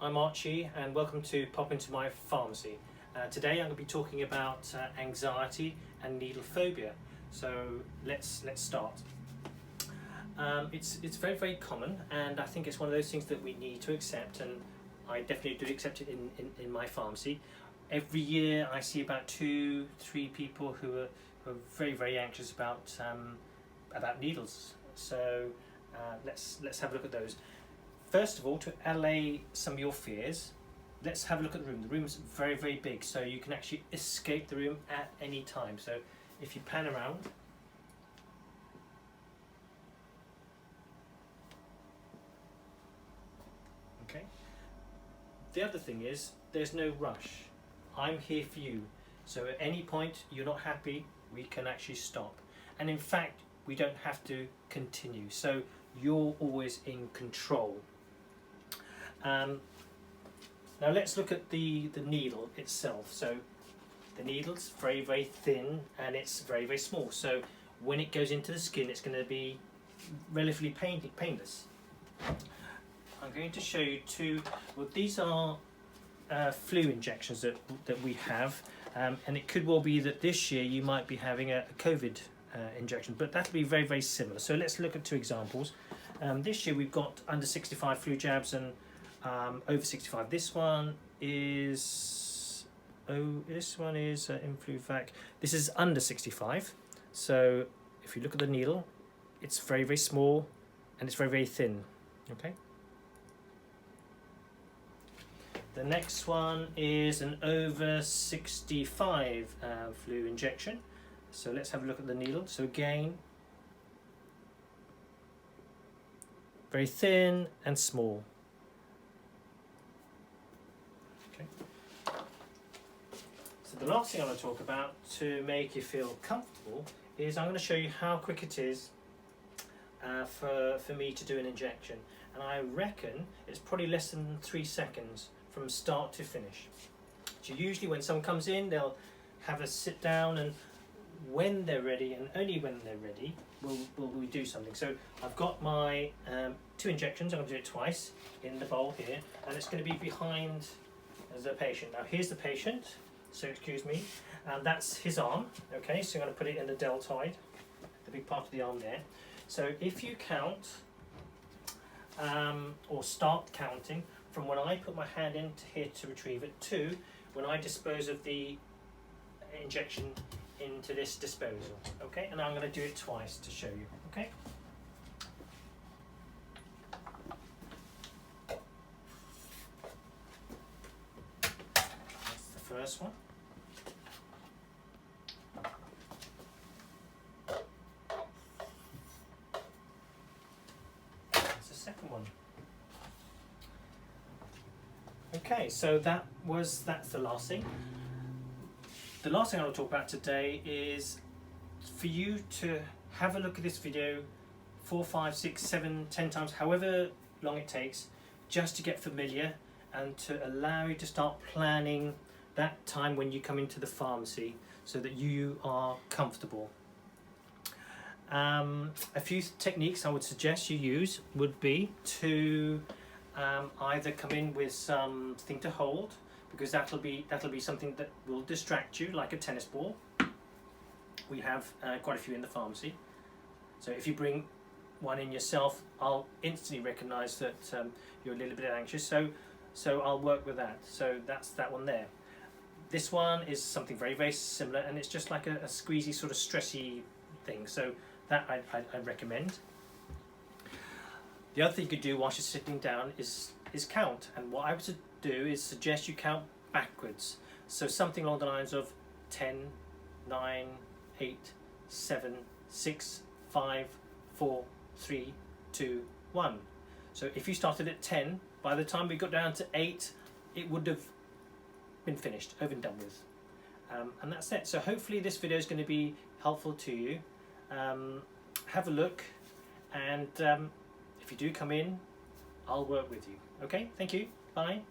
I'm Archie and welcome to Pop Into My Pharmacy. Today I'm going to be talking about anxiety and needle phobia. So let's start. It's very common, and I think it's one of those things that we need to accept, and I definitely do accept it in my pharmacy. Every year I see about 2-3 people who are very anxious about needles. So let's have a look at those. First of all, to allay some of your fears, let's have a look at the room. The room's very big, so you can actually escape the room at any time. So if you pan around, okay. The other thing is, there's no rush. I'm here for you. So at any point you're not happy, we can actually stop. And in fact, we don't have to continue. So you're always in control. Now let's look at the needle itself. So the needle's very thin and it's very small. So when it goes into the skin, it's going to be relatively painless. I'm going to show you two. Well, these are flu injections that we have, and it could well be that this year you might be having a COVID injection, but that'll be very similar. So let's look at two examples. This year we've got under 65 flu jabs and over 65. This one is Influvac. This is under 65. So if you look at the needle, it's very small and it's very thin. Okay. The next one is an over 65 flu injection. So let's have a look at the needle. So again, very thin and small. Okay. So the last thing I'm going to talk about to make you feel comfortable is I'm going to show you how quick it is for me to do an injection. And I reckon it's probably less than 3 seconds from start to finish. So usually when someone comes in, they'll have a sit down, and when they're ready, and only when they're ready, will we do something. So I've got my 2 injections. I'm going to do it twice in the bowl here, and it's going to be behind the patient. Now here's the patient, so excuse me, and that's his arm. Okay, so I'm going to put it in the deltoid, the big part of the arm there. So if you count or start counting from when I put my hand into here to retrieve it to when I dispose of the injection into this disposal. Okay, and I'm going to do it twice to show you. Okay. That's the first one. That's the second one. Okay, so that's the last thing. The last thing I want to talk about today is for you to have a look at this video 4, 5, 6, 7, 10 times, however long it takes, just to get familiar and to allow you to start planning that time when you come into the pharmacy so that you are comfortable. A few techniques I would suggest you use would be to either come in with something to hold, because that'll be something that will distract you, like a tennis ball. We have quite a few in the pharmacy, so if you bring one in yourself, I'll instantly recognise that you're a little bit anxious, so I'll work with that. So that's that one there. This one is something very similar, and it's just like a squeezy sort of stressy thing, so that I recommend. The other thing you could do whilst you're sitting down is count, and what I would do is suggest you count backwards. So something along the lines of 10, 9, 8, 7, 6, 5, 4, 3, 2, 1. So if you started at 10, by the time we got down to 8, it would have been finished, over and done with. And that's it. So hopefully this video is going to be helpful to you. Have a look, and if you do come in, I'll work with you. Okay, thank you. Bye.